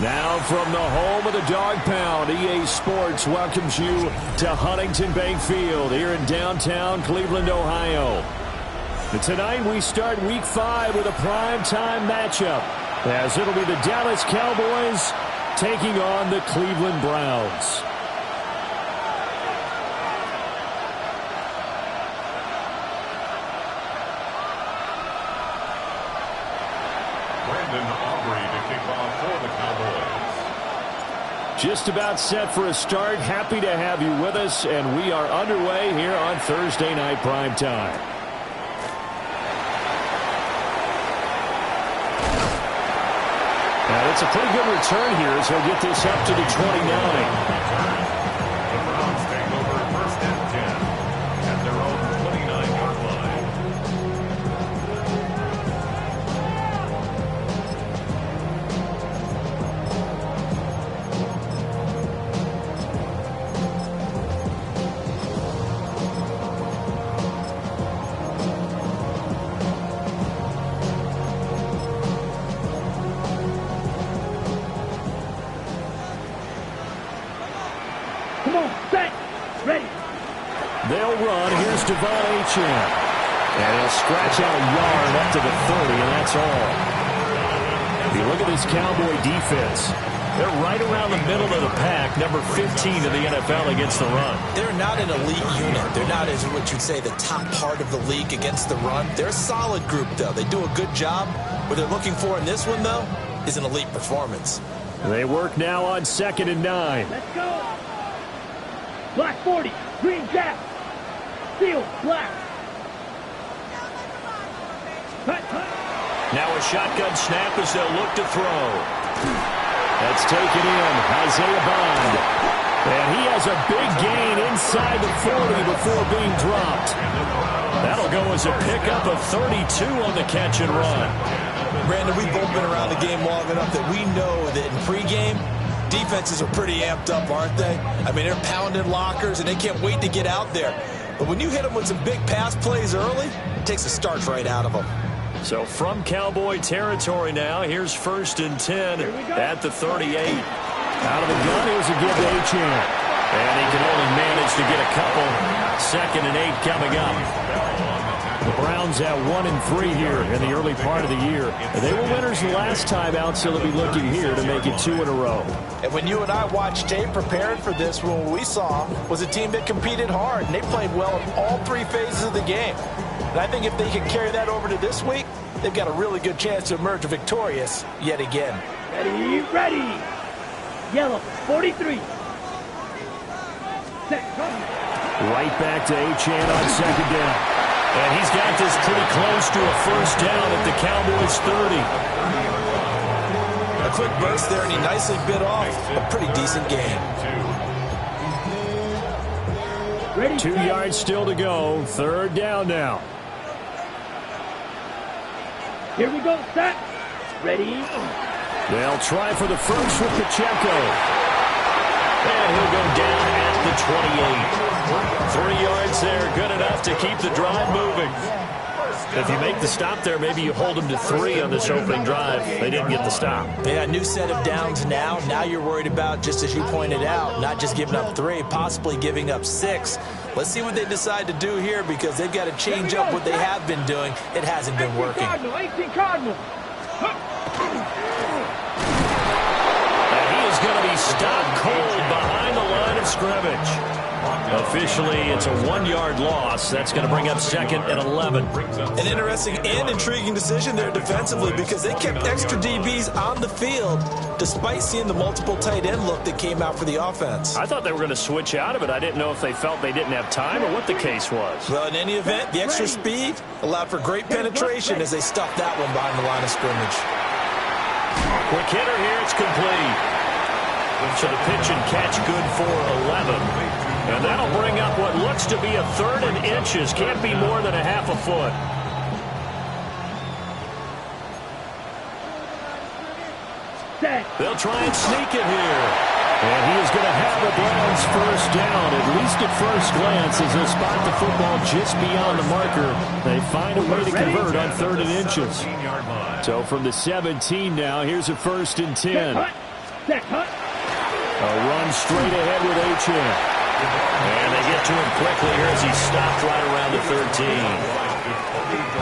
Now from the home of the Dog Pound, EA Sports welcomes you to Huntington Bank Field here in downtown Cleveland, Ohio. And tonight we start Week 5 with a primetime matchup, as it'll be the Dallas Cowboys taking on the Cleveland Browns. Just about set for a start. Happy to have you with us, and we are underway here on Thursday Night Primetime. Now, it's a pretty good return here as he'll get this up to the 29. And he'll scratch out a yard up to the 30, and that's all. If you look at this Cowboy defense, they're right around the middle of the pack, number 15 in the NFL against the run. They're not an elite unit. They're not, as what you'd say, the top part of the league against the run. They're a solid group, though. They do a good job. What they're looking for in this one, though, is an elite performance. They work now on 2nd and 9. Let's go. Black 40, green cap. Field, black. Now a shotgun snap as they'll look to throw. That's taken in. Isaiah Bond. And he has a big gain inside the 40 before being dropped. That'll go as a pickup of 32 on the catch and run. Brandon, we've both been around the game long enough that we know that in pregame, defenses are pretty amped up, aren't they? I mean, they're pounding lockers, and they can't wait to get out there. But when you hit them with some big pass plays early, it takes the starch right out of them. So from Cowboy territory now, here's 1st and 10 at the 38. Out of the gun, here's a give to Achane. And he can only manage to get a couple. 2nd and 8 coming up. The Browns at 1 and 3 here in the early part of the year. They were winners the last time out, so they'll be looking here to make it 2 in a row. And when you and I watched tape preparing for this, what we saw was a team that competed hard, and they played well in all 3 phases of the game. And I think if they can carry that over to this week, they've got a really good chance to emerge victorious yet again. Ready, ready. Yellow, 43. Set, right back to Achane on 2nd down. And he's got this pretty close to a 1st down at the Cowboys' 30. A quick burst there, and he nicely bit off a pretty decent gain. 2 yards still to go. 3rd down now. Here we go, set. Ready. They'll try for the first with Pacheco. And he'll go down at the 28. 3 yards there, good enough to keep the drive moving. If you make the stop there, maybe you hold them to 3 on this opening drive. They didn't get the stop. Yeah, new set of downs now. Now you're worried about, just as you pointed out, not just giving up 3, possibly giving up 6. Let's see what they decide to do here, because they've got to change up what they have been doing. It hasn't been working. 18 Cardinal. And he is going to be stopped cold behind the line of scrimmage. Officially, it's a 1-yard loss. That's going to bring up 2nd and 11. An interesting and intriguing decision there defensively, because they kept extra DBs on the field despite seeing the multiple tight end look that came out for the offense. I thought they were going to switch out of it. I didn't know if they felt they didn't have time or what the case was. Well, in any event, the extra speed allowed for great penetration as they stuffed that one behind the line of scrimmage. Quick hitter here. It's complete. So the pitch and catch good for 11. And that'll bring up what looks to be a 3rd and inches. Can't be more than a half a foot. They'll try and sneak it here. And he is going to have the Browns 1st down, at least at first glance, as they'll spot the football just beyond the marker. They find a way to convert on 3rd and inches. So from the 17 now, here's a 1st and 10. Set, Hunt. A run straight ahead with Achane. And they get to him quickly here as he stopped right around the 13.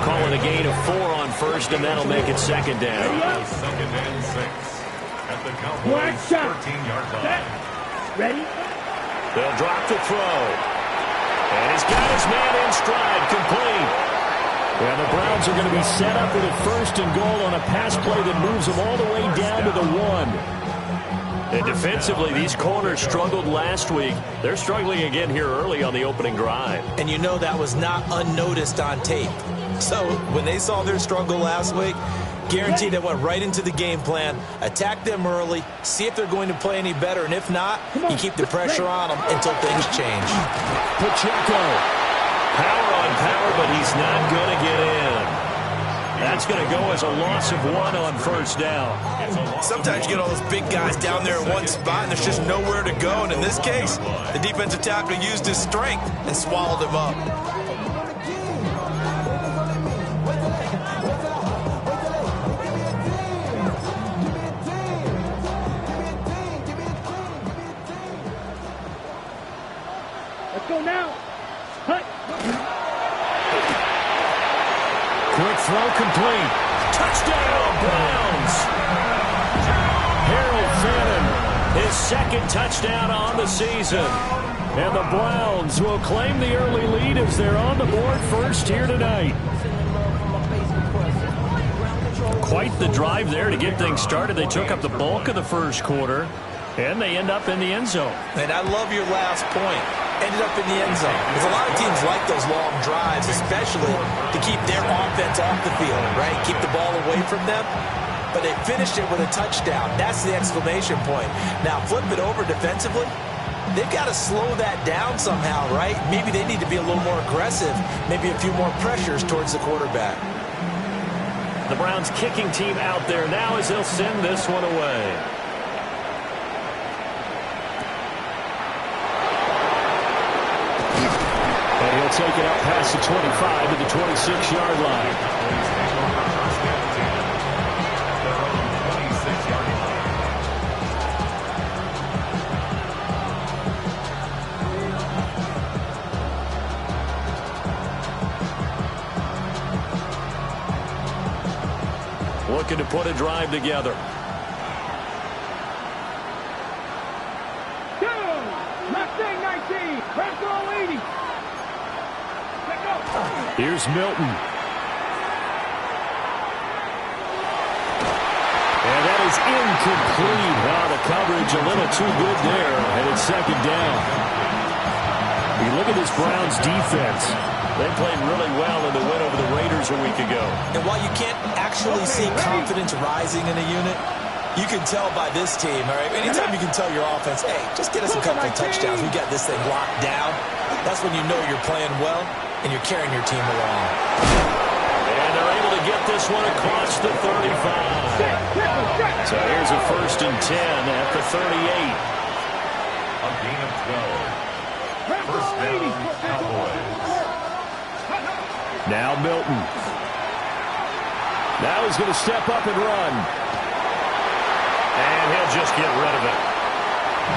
Calling a gain of 4 on first, and that'll make it second down. Second and 6 at the Black Cowboys' shot. 13-yard line. Set. Ready? They'll drop the throw. And he's got his man in stride, complete. And the Browns are going to be set up with a first and goal on a pass play that moves them all the way down to the 1. And defensively, these corners struggled last week. They're struggling again here early on the opening drive. And you know that was not unnoticed on tape. So when they saw their struggle last week, guaranteed they went right into the game plan, attack them early, see if they're going to play any better, and if not, you keep the pressure on them until things change. Pacheco. Power on power, but he's not going to get in. That's going to go as a loss of 1 on first down. Sometimes you get all those big guys down there in one spot, and there's just nowhere to go. And in this case, the defensive tackle used his strength and swallowed him up. Let's go now. Hunt. Quick throw complete. Touchdown, Browns. Harold Fannin, his second touchdown on the season. And the Browns will claim the early lead as they're on the board first here tonight. Quite the drive there to get things started. They took up the bulk of the first quarter, and they end up in the end zone. And I love your last point. Ended up in the end zone. Because a lot of teams like those long drives, especially to keep their offense off the field, right? Keep the ball away from them. But they finished it with a touchdown. That's the exclamation point. Now, flip it over defensively. They've got to slow that down somehow, right? Maybe they need to be a little more aggressive. Maybe a few more pressures towards the quarterback. The Browns kicking team out there now as they'll send this one away. And he'll take it up past the 25 to the 26-yard line. Looking to put a drive together. Here's Milton. And that is incomplete. Wow, the coverage a little too good there. And it's second down. You look at this Browns defense. They played really well in the win over the Raiders a week ago. And while you can't actually see confidence rising in a unit, you can tell by this team, all right? Anytime you can tell your offense, hey, just get us a couple of touchdowns. We got this thing locked down. That's when you know you're playing well and you're carrying your team along. And they're able to get this one across the 35. So here's a 1st and 10 at the 38. A gain of 12. First down, Cowboys. Now Milton. Now he's going to step up and run. And he'll just get rid of it.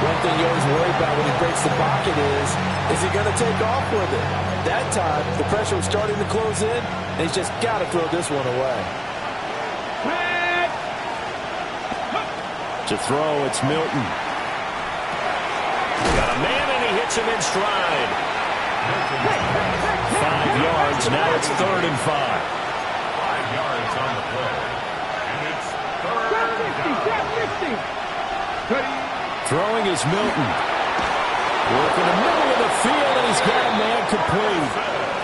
One thing you always worry about when he breaks the pocket is he going to take off with it? That time, the pressure was starting to close in, and he's just got to throw this one away. To throw, it's Milton. Got a man, and he hits him in stride. 5 yards, now it's 3rd and 5. 5 yards on the play. And it's 3rd down. Throwing is Milton. Working the middle of the field, and he's got a man complete.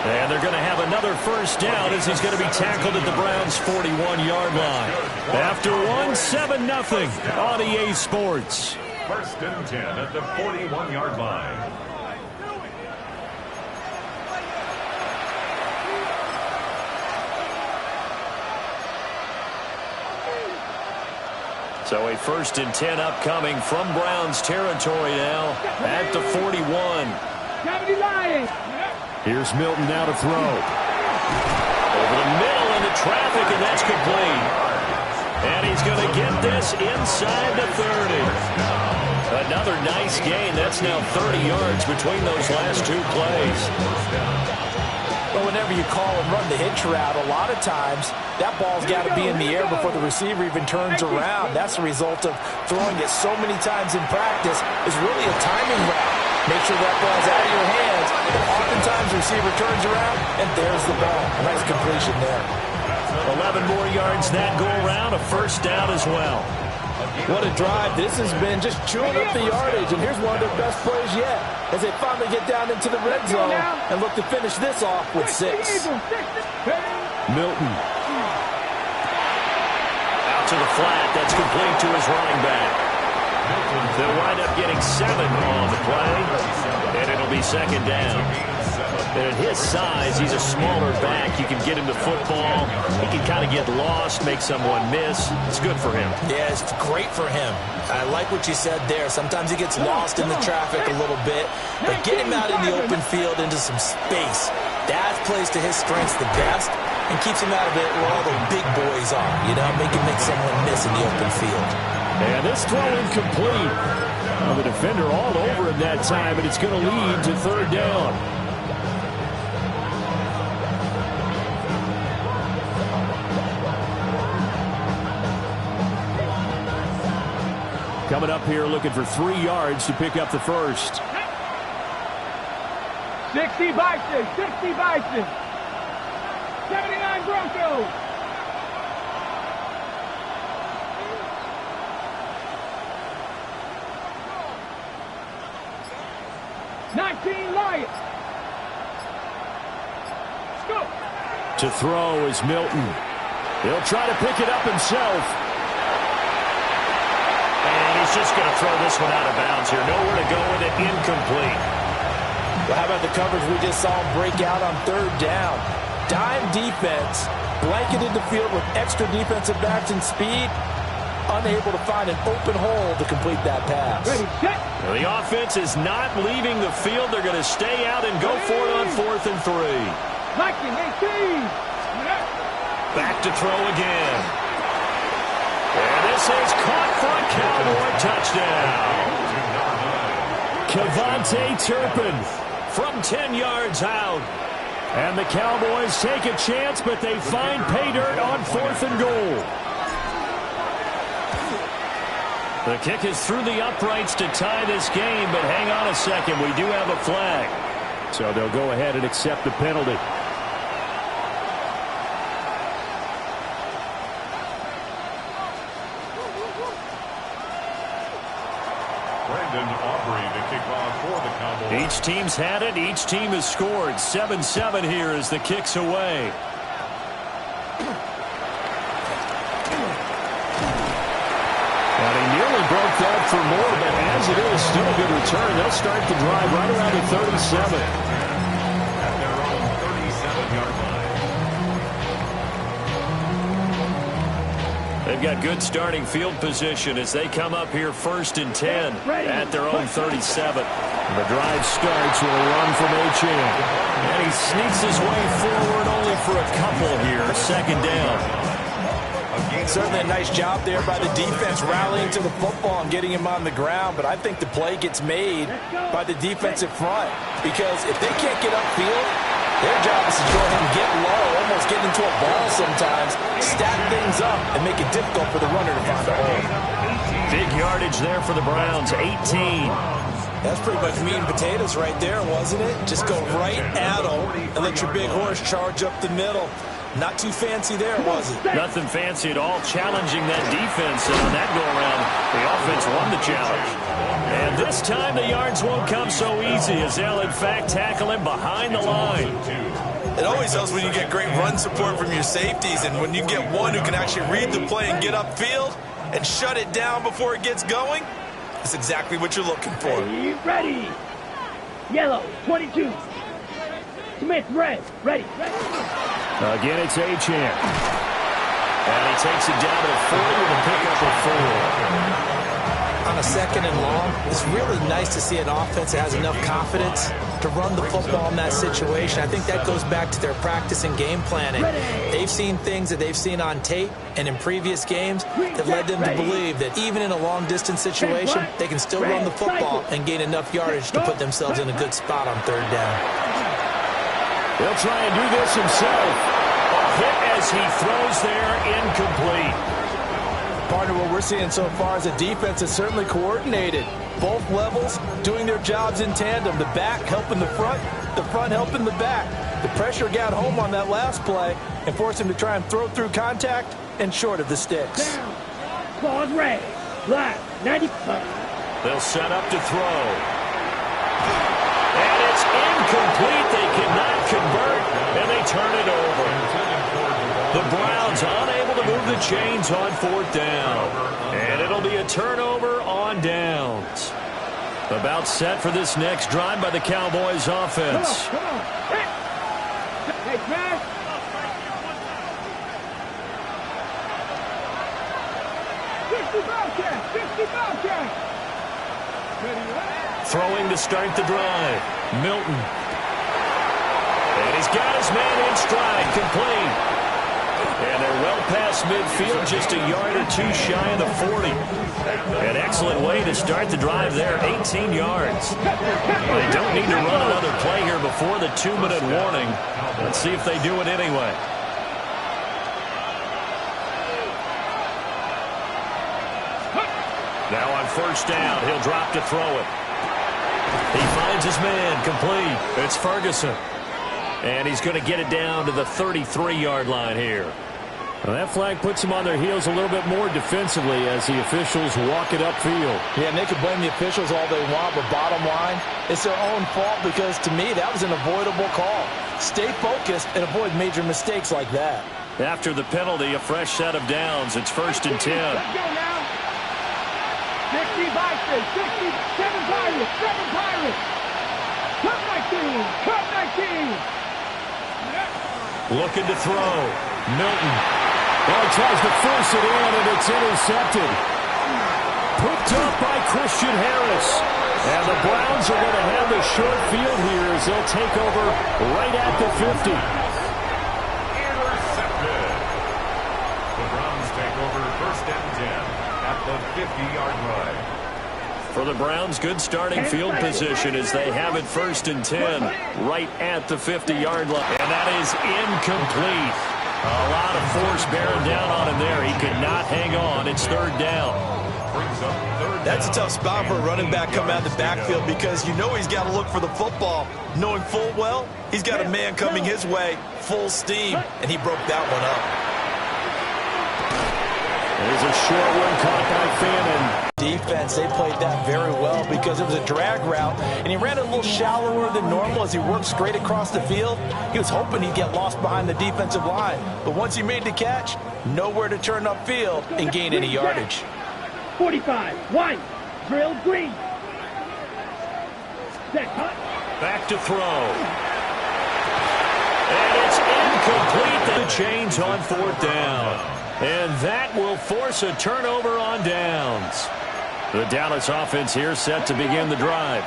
And they're going to have another first down as he's going to be tackled at the Browns' 41-yard line. After 1, 7-0 on EA Sports. 1st and 10 at the 41-yard line. So a 1st and 10 upcoming from Browns territory now at the 41. Here's Milton now to throw. Over the middle into traffic, and that's complete. And he's going to get this inside the 30. nice gain. That's now 30 yards between those last 2 plays. But whenever you call and run the hitch route, a lot of times that ball's got to be in the air before the receiver even turns around. That's the result of throwing it so many times in practice. Is really a timing route. Make sure that ball's out of your hands, and oftentimes the receiver turns around, and there's the ball. Nice completion there. 11 more yards that go around, a first down as well. What a drive. This has been just chewing up the yardage, and here's one of their best plays yet as they finally get down into the red zone and look to finish this off with 6. Milton. Out to the flat. That's complete to his running back. They'll wind up getting 7 on the play, and it'll be second down. And at his size, he's a smaller back. You can get him the football. He can kind of get lost, make someone miss. It's good for him. Yeah, it's great for him. I like what you said there. Sometimes he gets lost in the traffic a little bit, but get him out in the open field into some space. That plays to his strengths the best and keeps him out of it where all the big boys are. You know, make someone miss in the open field. And this throw incomplete. The defender all over him that time, and it's going to lead to third down. Coming up here looking for 3 yards to pick up the first. 60 Bison, 60 Bison. 79 Broncos. Lions. Go. To throw is Milton. He'll try to pick it up himself. And he's just going to throw this one out of bounds here. Nowhere to go with it. Incomplete. Well, how about the coverage we just saw him break out on third down? Dime defense, blanketed the field with extra defensive backs and speed. Unable to find an open hole to complete that pass. Ready, set. Well, the offense is not leaving the field. They're going to stay out and go for it on 4th and 3. Viking 18. Back to throw again. And this is caught for a Cowboy touchdown. KaVontae Turpin from 10 yards out. And the Cowboys take a chance, but they find pay dirt on 4th and goal. The kick is through the uprights to tie this game, but hang on a second. We do have a flag. So they'll go ahead and accept the penalty. Brandon Aubrey to kick off for the Cowboys. Each team's had it. Each team has scored. 7-7 here as the kick's away. Broke that for more, but as it is, still a good return. They'll start the drive right around the 37. At their own 37-yard line. They've got good starting field position as they come up here 1st and 10 at their own 37. The drive starts with a run from Achane. And he sneaks his way forward only for a couple here. 2nd down. Certainly a nice job there by the defense rallying to the football and getting him on the ground, but I think the play gets made by the defensive front because if they can't get upfield, their job is to go ahead and get low, almost get into a ball sometimes, stack things up, and make it difficult for the runner to find a hole. Big yardage there for the Browns, 18. That's pretty much meat and potatoes right there, wasn't it? Just go right at them and let your big horse charge up the middle. Not too fancy there, was it? Nothing fancy at all, challenging that defense. And on that go-around, the offense won the challenge. And this time the yards won't come so easy as they'll, in fact, tackle him behind the line. It always helps when you get great run support from your safeties, and when you get one who can actually read the play and get upfield and shut it down before it gets going, that's exactly what you're looking for. Ready. Yellow, 22. Smith, red. Ready. Again, it's Achane. And he takes it down to the 40 with a pickup of 4. I'm on a 2nd and long, it's really nice to see an offense that has enough confidence to run the football in that situation. I think that goes back to their practice and game planning. They've seen things that they've seen on tape and in previous games that led them to believe that even in a long-distance situation, they can still run the football and gain enough yardage to put themselves in a good spot on 3rd down. He'll try and do this himself. A hit as he throws there, incomplete. Partner, what we're seeing so far is a defense that's certainly coordinated. Both levels doing their jobs in tandem. The back helping the front helping the back. The pressure got home on that last play and forced him to try and throw through contact and short of the sticks. Down. Ball's ready. Left. 95. They'll set up to throw. And it's incomplete. They cannot convert, and they turn it over. The Browns unable to move the chains on 4th down. And it'll be a turnover on downs. About set for this next drive by the Cowboys offense. Come on. Hey, Trash. Throwing to start the drive. Milton. And he's got his man in stride, complete. And they're well past midfield, just a yard or 2 shy of the 40. An excellent way to start the drive there, 18 yards. They don't need to run another play here before the 2-minute warning. Let's see if they do it anyway. Now on 1st down, he'll drop to throw it. He finds his man, complete. It's Ferguson. And he's going to get it down to the 33-yard line here. Well, that flag puts them on their heels a little bit more defensively as the officials walk it upfield. Yeah, and they can blame the officials all they want, but bottom line, it's their own fault because, to me, that was an avoidable call. Stay focused and avoid major mistakes like that. After the penalty, a fresh set of downs. It's 1st and 10. Let's go now. 60 Vikings, 67 Pirates, 7 Pirates. Cut 19, cut 19. Looking to throw. Milton. Well, he tries to force it in, and it's intercepted. Picked up by Christian Harris. And the Browns are going to have the short field here as they'll take over right at the 50. Intercepted. The Browns take over 1st and 10 at the 50-yard line. For the Browns, good starting field position as they have it 1st and 10 right at the 50-yard line. And that is incomplete. A lot of force bearing down on him there. He could not hang on. It's 3rd down. That's a tough spot for a running back coming out of the backfield because you know he's got to look for the football, knowing full well he's got a man coming his way, full steam, and he broke that one up. There's a short one caught by Fannin. Defense, they played that very well because it was a drag route, and he ran a little shallower than normal as he worked straight across the field. He was hoping he'd get lost behind the defensive line, but once he made the catch, nowhere to turn upfield and gain any yardage. 45, white, drill green. Set, cut. Back to throw. And it's incomplete. The chains on 4th down. And that will force a turnover on downs. The Dallas offense here set to begin the drive.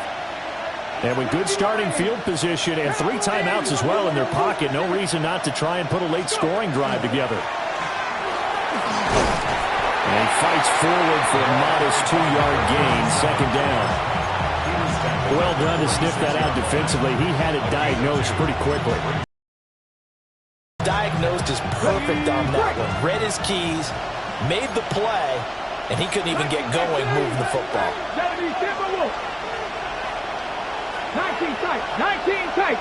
And with good starting field position and 3 timeouts as well in their pocket, no reason not to try and put a late scoring drive together. And he fights forward for a modest 2-yard gain, 2nd down. Well done to sniff that out defensively. He had it diagnosed pretty quickly. Diagnosed is perfect on that one. Read his keys, made the play, and he couldn't even get going moving the football. 19 tight, 19 tight.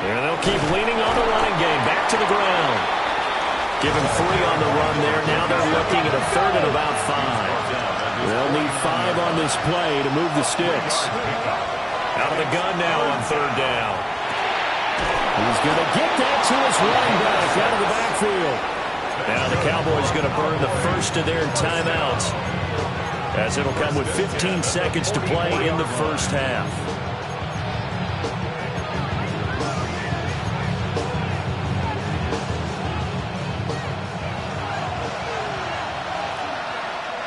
And they'll keep leaning on the running game. Back to the ground. Give him 3 on the run there. Now they're looking at a 3rd and about 5. They'll need 5 on this play to move the sticks. Out of the gun now on 3rd down. He's going to get that to his running back out of the backfield. Now the Cowboys going to burn the first of their timeouts as it'll come with 15 seconds to play in the 1st half.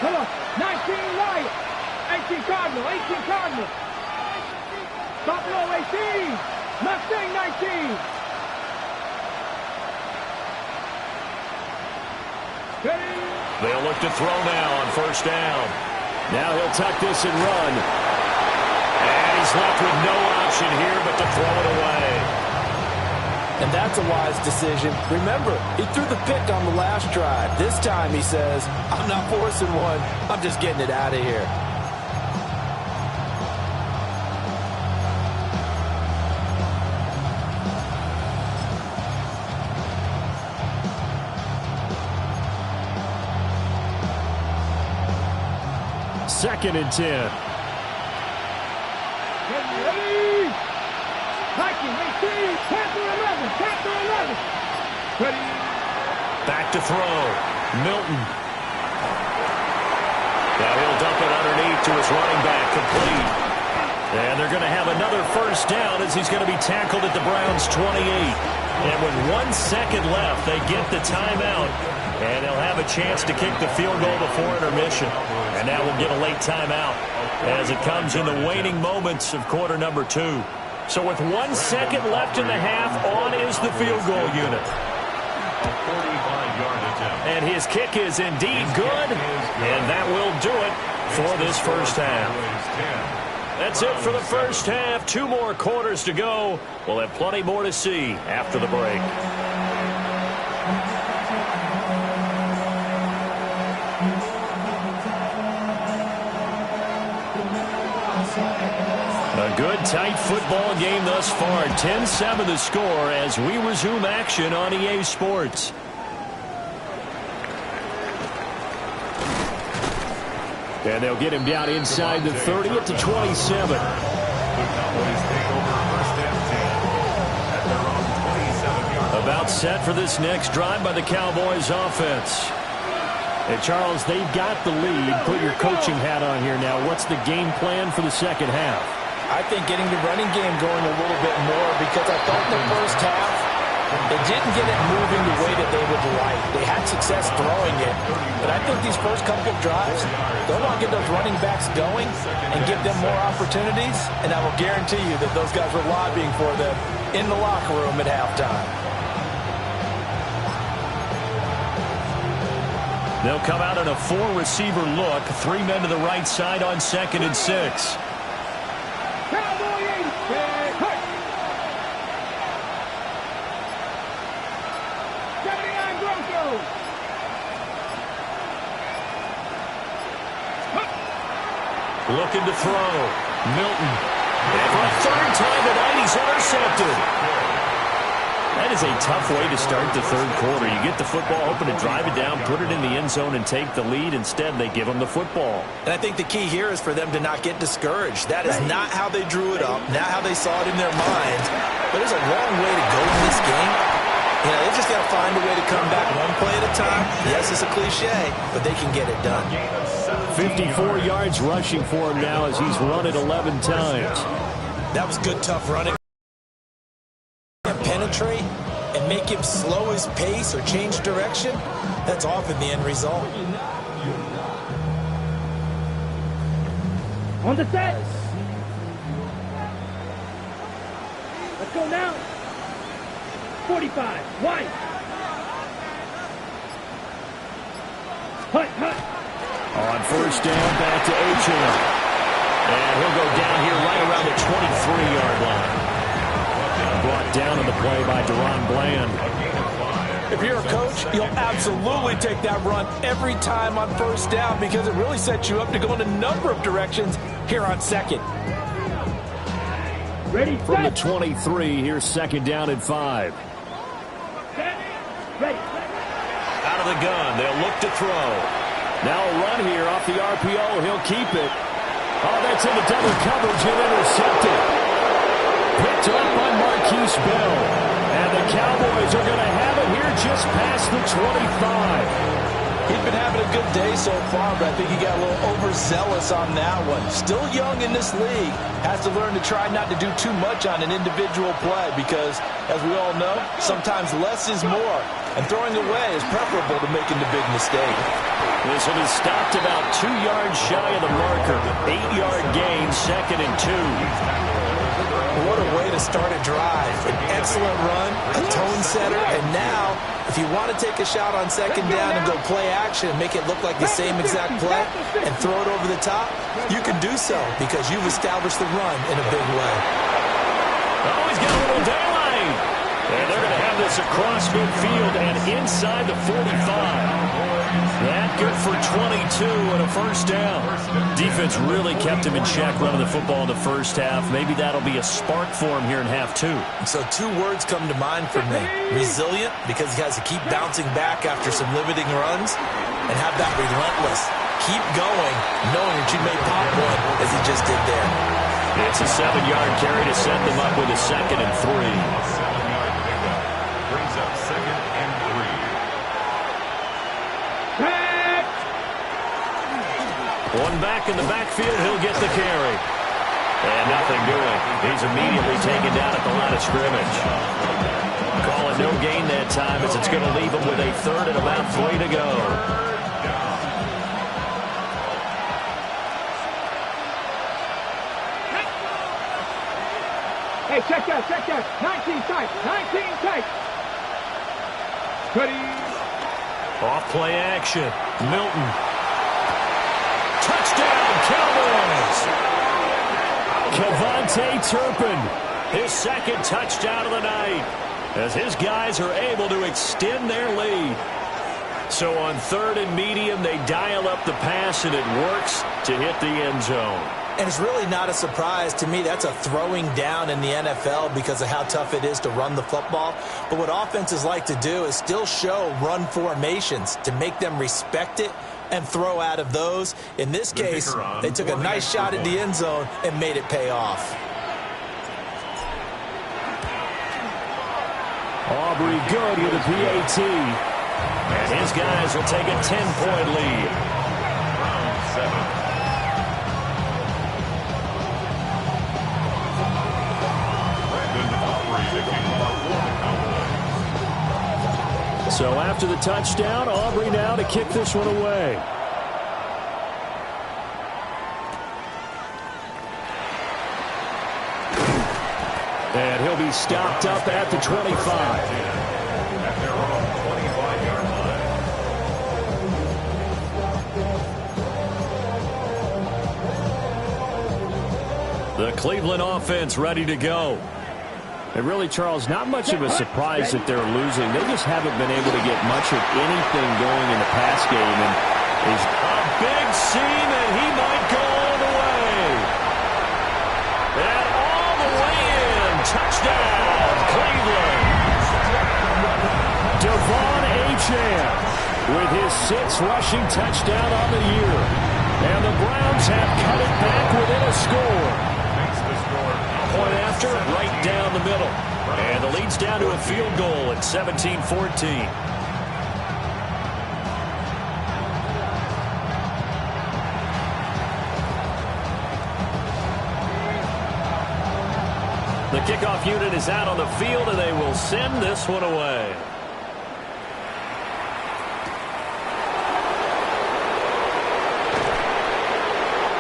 Come on. 19 Lion. 18 Cardinal. 18 Cardinal. Buffalo 18. Mustang 19. Ready? They'll look to throw now on first down. Now he'll tuck this and run. And he's left with no option here but to throw it away. And that's a wise decision. Remember, he threw the pick on the last drive. This time he says, I'm not forcing one. I'm just getting it out of here. Second and 10. Ready? Viking 18. Panther 11. Panther 11. Ready? Back to throw. Milton. Now he'll dump it underneath to his running back, complete. And they're going to have another first down as he's going to be tackled at the Browns' 28. And with 1 second left, they get the timeout. And they'll have a chance to kick the field goal before intermission. And now we'll get a late timeout as it comes in the waning moments of quarter number 2. So with 1 second left in the half, on is the field goal unit. A 45-yard attempt. And his kick is indeed good, and that will do it for this first half. That's it for the first half. 2 more quarters to go. We'll have plenty more to see after the break. A good, tight football game thus far. 10-7 the score as we resume action on EA Sports. And they'll get him down inside the 30 at the 27. The Cowboys take over first and 10 at their own 27-yard. About set for this next drive by the Cowboys offense. And Charles, they've got the lead. Put your coaching hat on here now. What's the game plan for the second half? I think getting the running game going a little bit more, because I thought in the first half they didn't get it moving the way that they would like. They had success throwing it, but I think these first couple of drives, they'll want to get those running backs going and give them more opportunities, and I will guarantee you that those guys were lobbying for them in the locker room at halftime. They'll come out in a 4-receiver look. 3 men to the right side on 2nd and 6. Cowboy 80. Hut. 79 Broncos. Looking to throw. Milton. And for a 3rd time tonight, he's intercepted. That is a tough way to start the 3rd quarter. You get the football open and drive it down, put it in the end zone, and take the lead. Instead, they give them the football. And I think the key here is for them to not get discouraged. That is not how they drew it up, not how they saw it in their minds. But there's a long way to go in this game. You know, they've just got to find a way to come back one play at a time. Yes, it's a cliche, but they can get it done. 54 yards rushing for him now as he's run it 11 times. That was good, tough running. Penetrate and make him slow his pace or change direction. That's often the end result. On the set. Let's go now. 45. White. Hut. On first down, back to Achane. And he'll go down here right around the 23-yard line. Brought down on the play by Deron Bland. If you're a coach, you'll absolutely take that run every time on first down, because it really sets you up to go in a number of directions here on 2nd. Ready, From the set. 23, here's 2nd down and 5. Set. Ready. Out of the gun, they'll look to throw. Now a run here off the RPO. He'll keep it. Oh, that's into double coverage and intercepted. Picked up by Marquise Bell. And the Cowboys are going to have it here just past the 25. He's been having a good day so far, but I think he got a little overzealous on that one. Still young in this league. Has to learn to try not to do too much on an individual play, because, as we all know, sometimes less is more. and throwing away is preferable to making the big mistake. This one is stopped about 2 yards shy of the marker. 8-yard gain, 2nd and 2. What a way to start a drive. An excellent run, a tone setter, and now, if you want to take a shot on 2nd down and go play action and make it look like the same exact play and throw it over the top, you can do so because you've established the run in a big way. Oh, he's got a little daylight. And they're going to have this across midfield and inside the 45. That good for 22 and a first down. Defense really kept him in check running the football in the first half. Maybe that'll be a spark for him here in half 2. So 2 words come to mind for me. Resilient, because he has to keep bouncing back after some limiting runs, and have that relentless. Keep going, knowing that you may pop one as he just did there. It's a 7-yard carry to set them up with a 2nd and 3. 7-yard pickup brings up 2nd and 3. One back in the backfield, he'll get the carry. And nothing doing. He's immediately taken down at the line of scrimmage. Call it no gain that time as it's going to leave him with a 3rd and about 3 to go. Hey, check that, 19 tight, 19 tight. Ready. Off play action. Milton. Touchdown, Cowboys. KaVontae Turpin, his 2nd touchdown of the night, as his guys are able to extend their lead. So on 3rd and medium, they dial up the pass, and it works to hit the end zone. And it's really not a surprise to me. That's a throwing down in the NFL because of how tough it is to run the football. But what offenses like to do is still show run formations to make them respect it and throw out of those. In this case, they took a nice shot at the end zone and made it pay off. Aubrey good with a PAT. And his guys will take a 10-point lead. Round 7. So after the touchdown, Aubrey now to kick this one away. And he'll be stopped up at the 25. At their own 25-yard line. The Cleveland offense ready to go. And really, Charles, not much of a surprise that they're losing. They just haven't been able to get much of anything going in the pass game. And is a big seam, and he might go all the way. And all the way in. Touchdown, Cleveland. Devon Achane with his 6th rushing touchdown on the year. And the Browns have cut it back within a score. Point after, right down the middle. And the lead's down to a field goal at 17-14. The kickoff unit is out on the field, and they will send this one away.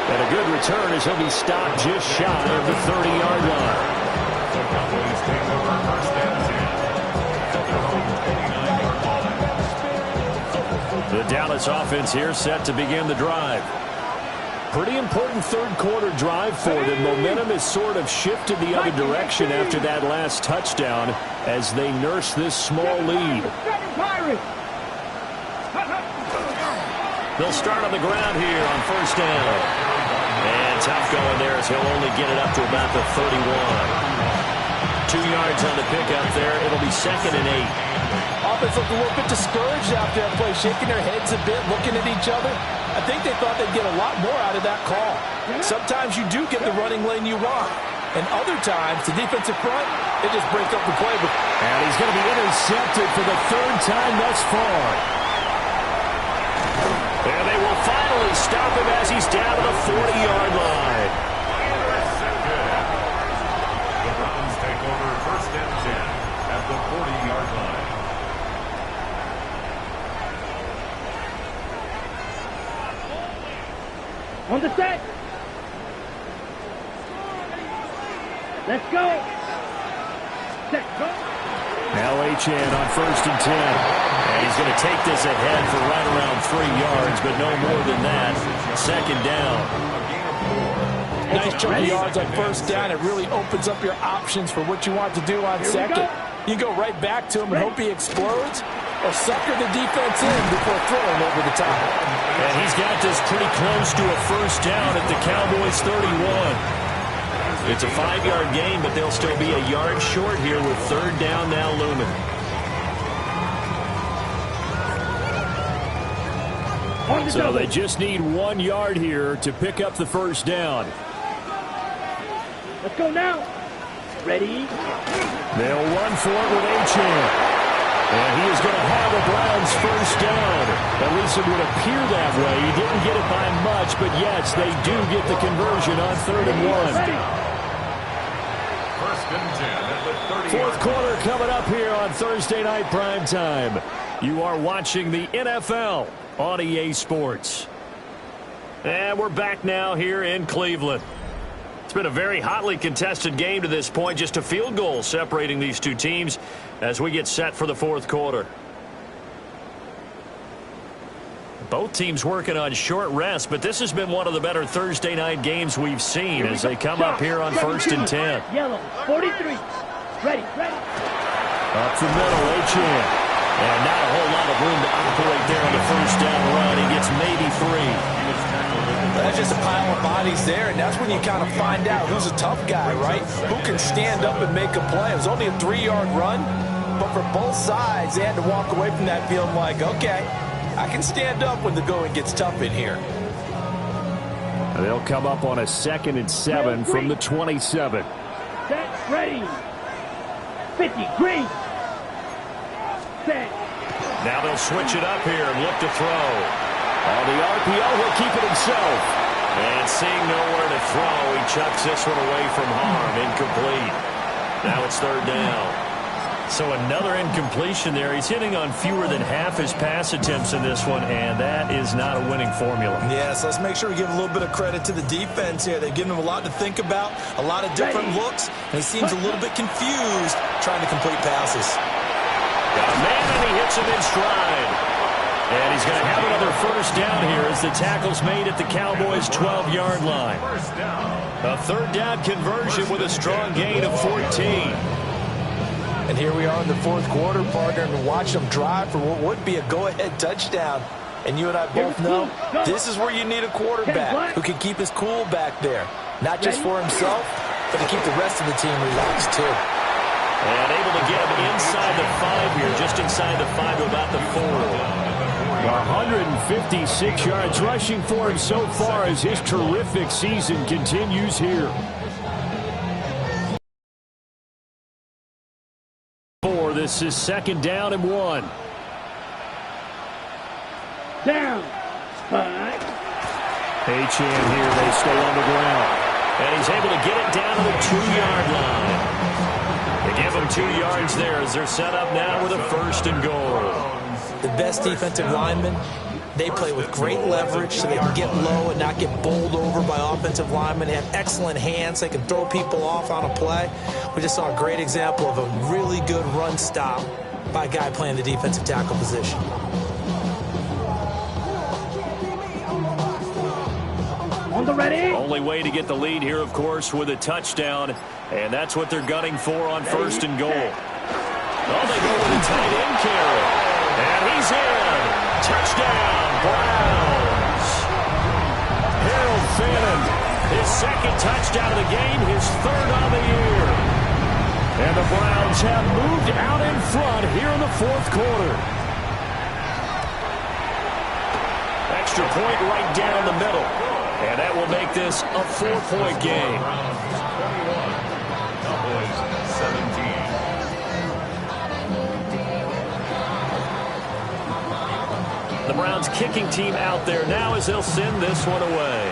And a good return as he'll be stopped just shy of the 30-yard line. The Cowboys take over 1st and 10. At their own 89-yard line. The Dallas offense here set to begin the drive. Pretty important 3rd quarter drive for them. Momentum has sort of shifted the other direction after that last touchdown as they nurse this small lead. They'll start on the ground here on 1st down. And tough going there as he'll only get it up to about the 31. 2 yards on the pickup there. It'll be 2nd and 8. Offense looked a little bit discouraged after that play, shaking their heads a bit, looking at each other. I think they thought they'd get a lot more out of that call. Sometimes you do get the running lane you want. And other times, the defensive front, they just break up the playbook. And he's going to be intercepted for the 3rd time thus far. And they will finally stop him as he's down to the 40-yard line. The Browns take over 1st and 10 at the 40-yard line. On the set. Let's go. Set, go. Now Achane on 1st and 10. And he's going to take this ahead for right around 3 yards, but no more than that. 2nd down. Nice chunk of yards on 1st down. It really opens up your options for what you want to do on 2nd. You go right back to him and hope he explodes, or sucker the defense in before throwing over the top. And he's got this pretty close to a 1st down at the Cowboys' 31. It's a 5-yard gain, but they'll still be a yard short here with 3rd down now looming. So they just need 1 yard here to pick up the 1st down. Let's go now. Ready? They'll run for it with Achane. And he is going to have a Browns 1st down. At least it would appear that way. He didn't get it by much, but yes, they do get the conversion on 3rd and 1. 1st and 10 at the 30. 4th quarter coming up here on Thursday Night Primetime. You are watching the NFL on EA Sports. And we're back now here in Cleveland. It's been a very hotly contested game to this point. Just a field goal separating these two teams as we get set for the 4th quarter. Both teams working on short rest, but this has been one of the better Thursday night games we've seen as they come up here on 1st and 10. Yellow, 43. Ready. Up the middle, Achane. And not a whole lot of room to operate there on the 1st down run. He gets maybe 3. That's just a pile of bodies there, and that's when you kind of find out who's a tough guy, right? Who can stand up and make a play. It was only a 3-yard run, but for both sides, they had to walk away from that feeling like, okay, I can stand up when the going gets tough in here. They'll come up on a 2nd and 7 from the 27. Set, ready. 50, green. Set. Now they'll switch it up here and look to throw. On the RPO, he'll keep it himself. And seeing nowhere to throw, he chucks this one away from harm. Incomplete. Now it's 3rd down. So another incompletion there. He's hitting on fewer than half his pass attempts in this one, and that is not a winning formula. Yes, let's make sure we give a little bit of credit to the defense here. They've given him a lot to think about, a lot of different looks, and he seems a little bit confused trying to complete passes. Got a man, and he hits him in stride. And he's going to have another 1st down here as the tackle's made at the Cowboys' 12-yard line. A 3rd down conversion with a strong gain of 14. And here we are in the 4th quarter, partner, and watch them drive for what would be a go-ahead touchdown. And you and I both know this is where you need a quarterback who can keep his cool back there. Not just for himself, but to keep the rest of the team relaxed, too. And able to get him inside the 5 here, just inside the 5 to about the 4. 156 yards rushing for him so far as his terrific season continues here. This is 2nd down and 1. Down. Achane here. They stay on the ground. And he's able to get it down to the 2-yard line. They give him 2 yards there as they're set up now with a 1st and goal. The best defensive linemen, they play with great leverage so they can get low and not get bowled over by offensive linemen. They have excellent hands. They can throw people off on a play. We just saw a great example of a really good run stop by a guy playing the defensive tackle position. On the ready. Only way to get the lead here, of course, with a touchdown. And that's what they're gunning for on 1st and goal. Oh, they go with a tight end carry. And he's in. Touchdown, Browns. Harold Fannin, his 2nd touchdown of the game, his 3rd on the year. And the Browns have moved out in front here in the 4th quarter. Extra point right down the middle. And that will make this a 4-point game. Cowboys 17. The Browns kicking team out there now as they'll send this one away.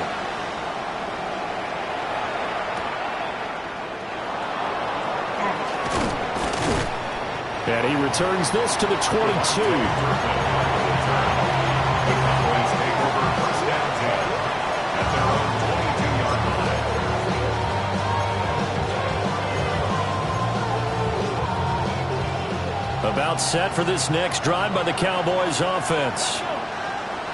And he returns this to the 22. timeout set for this next drive by the Cowboys offense.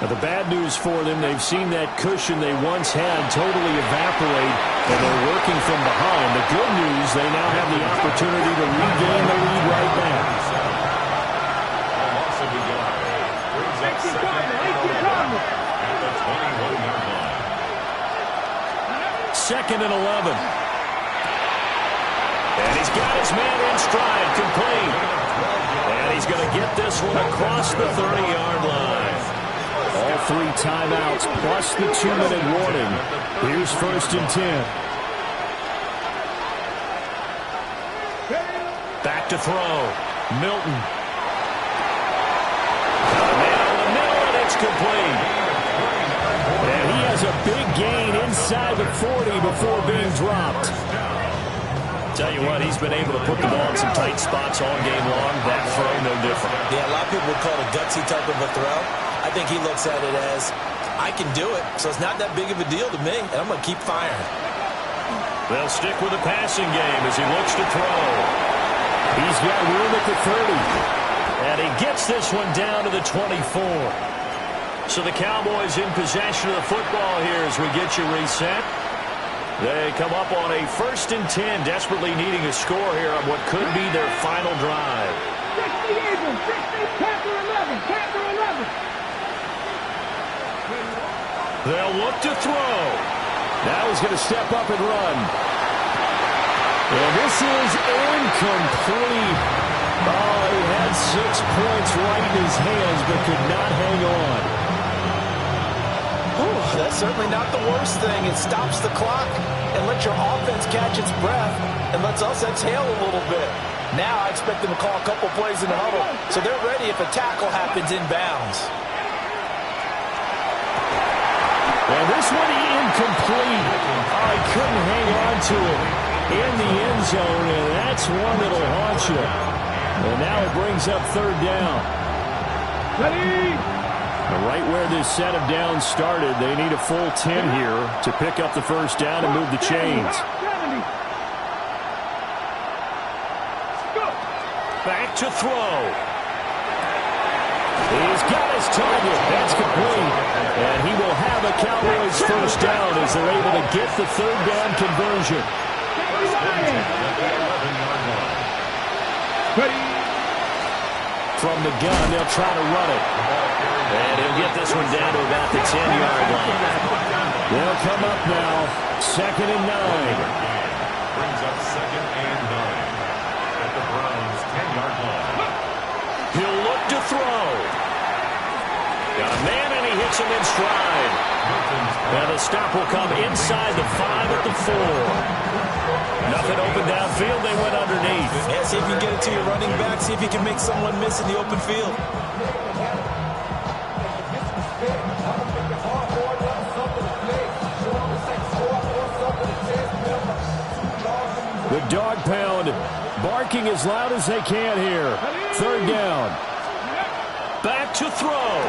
Now, the bad news for them, they've seen that cushion they once had totally evaporate, and they're working from behind. The good news, they now have the opportunity to regain the lead right now. Second and 11. And he's got his man in stride, complete. And he's going to get this one across the 30-yard line. All 3 timeouts plus the 2-minute warning. Here's first and 10. Back to throw. Milton. Got a man in the middle, and it's complete. And he has a big gain inside the 40 before being dropped. Tell you what, he's been able to put the ball in some tight spots all game long. That throw, no different. Yeah, a lot of people would call it a gutsy type of a throw. I think he looks at it as, I can do it, so it's not that big of a deal to me, and I'm going to keep firing. They'll stick with the passing game as he looks to throw. He's got room at the 30. And he gets this one down to the 24. So the Cowboys in possession of the football here as we get you reset. They come up on a first and 10, desperately needing a score here on what could be their final drive. 60 Abrams, 60, Panther 11, Panther 11. They'll look to throw. Now he's going to step up and run. And this is incomplete. Oh, he had 6 points right in his hands, but could not hang on. Ooh, that's certainly not the worst thing. It stops the clock and lets your offense catch its breath and lets us exhale a little bit. Now I expect them to call a couple plays in the huddle, so they're ready if a tackle happens inbounds. And this one incomplete. Oh, he couldn't hang on to it in the end zone, and that's one that'll haunt you. And now it brings up third down. Ready? And right where this set of downs started, they need a full 10 here to pick up the first down and move the chains. 70. Go. Back to throw. He's got his target. That's complete. And he will have a Cowboys first down as they're able to get the third down conversion. Ready? From the gun, they'll try to run it. And he'll get this one down to about the 10-yard line. They'll come up now. Second and 9. Brings up second and 9 at the Browns' 10-yard line. He'll look to throw. Got a man, and he hits him in stride. And the stop will come inside the 5 at the 4. Nothing open downfield. They went underneath. Yeah, see if you can get it to your running back. See if you can make someone miss in the open field. The dog pound barking as loud as they can here. Third down. Back to throw.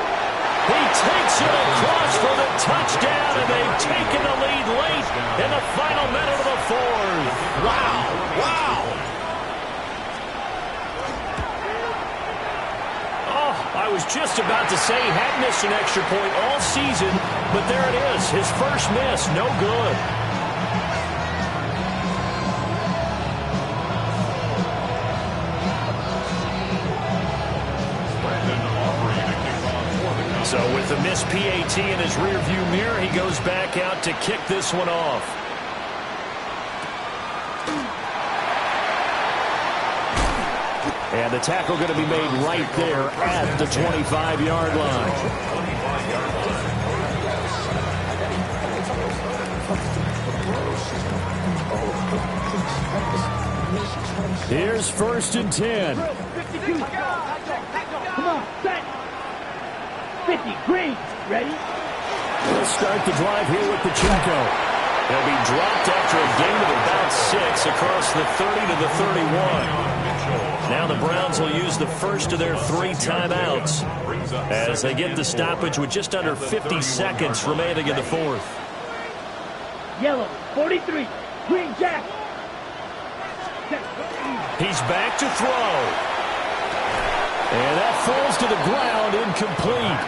He takes it across for the touchdown, and they've taken the lead late in the final minute of the fourth. Wow. Wow. Oh, I was just about to say he hadn't missed an extra point all season, but there it is. His first miss, no good. So with the missed PAT in his rearview mirror, he goes back out to kick this one off. And the tackle going to be made right there at the 25-yard line. Here's first and 10. 52. Come on, set. 50. Green. Ready? We'll start the drive here with Pacheco. He'll be dropped after a gain of about 6 across the 30 to the 31. Now the Browns will use the first of their 3 timeouts as they get the stoppage with just under 50 seconds remaining in the fourth. Yellow. 43. Green Jack. He's back to throw. And that falls to the ground, incomplete.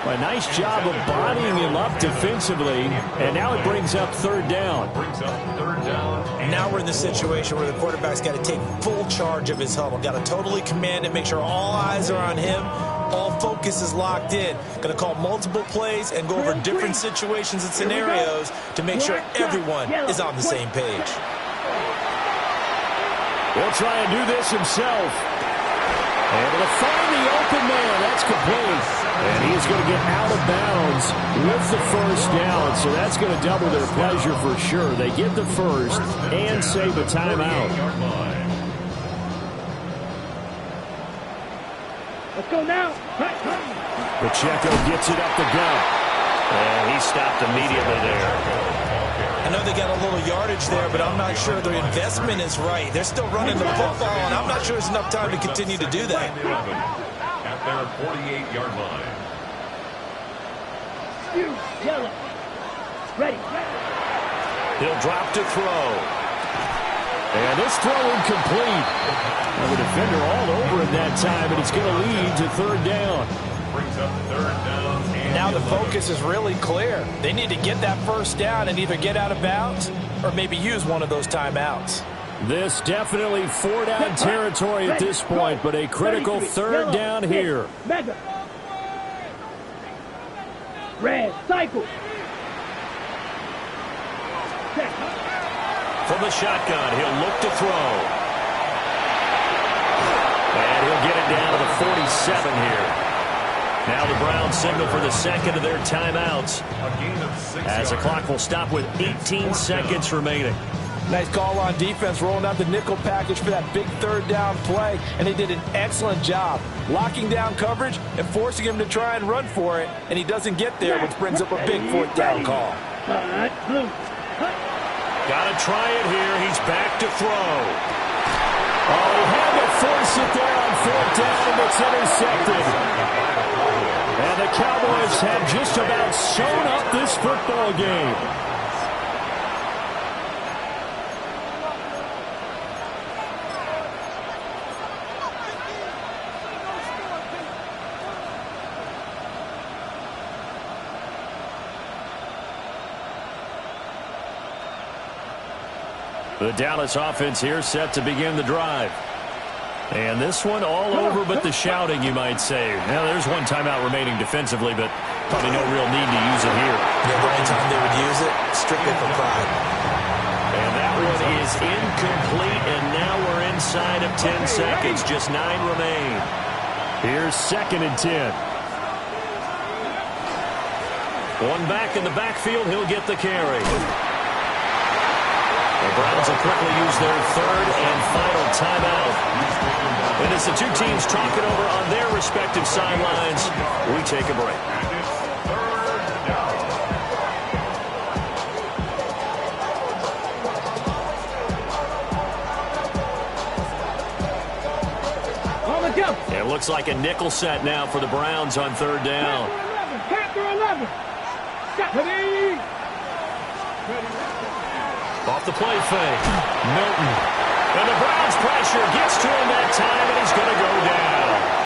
A nice job of bodying him up defensively, and now it brings up third down. Now we're in the situation where the quarterback's got to take full charge of his huddle. Got to totally command it, make sure all eyes are on him. All focus is locked in. Going to call multiple plays and go over different situations and scenarios to make sure everyone is on the same page. He'll try and do this himself. Able to find the open man. That's complete. And he's going to get out of bounds with the first down. So that's going to double their pleasure for sure. They get the first and save a timeout. Let's go now. Pacheco gets it up the gut. And he stopped immediately there. I know they got a little yardage there, but I'm not sure their investment is right. They're still running the football, and I'm not sure there's enough time to continue to do that. At their 48-yard line. Yellow. Ready. He'll drop to throw. And this throw incomplete. And the defender all over him that time, and it's going to lead to third down. Brings up third down. Now the focus is really clear. They need to get that first down and either get out of bounds or maybe use one of those timeouts. This definitely four-down territory at this point, but a critical third down here. Mega. Red, cycle. From the shotgun, he'll look to throw. And he'll get it down to the 47 here. Now the Browns signal for the second of their timeouts. As the clock will stop with 18 seconds remaining. Nice call on defense, rolling out the nickel package for that big third down play, and they did an excellent job locking down coverage and forcing him to try and run for it, and he doesn't get there, which brings up a big fourth down call. Gotta try it here. He's back to throw. Oh, he had to force it there on fourth down, and it's intercepted. And the Cowboys have just about sewn up this football game. The Dallas offense here set to begin the drive. And this one all over but the shouting, you might say. Now, there's one timeout remaining defensively, but probably no real need to use it here. Yeah, the only time they would use it, strictly for pride. And that one is incomplete, and now we're inside of 10 seconds. Just 9 remain. Here's 2nd and 10. One back in the backfield, he'll get the carry. The Browns will quickly use their third and final timeout. And as the two teams talk it over on their respective sidelines, we take a break. It looks like a nickel set now for the Browns on third down. Capture 11. Ready. Off the play fake. Milton. And the Browns pressure gets to him that time,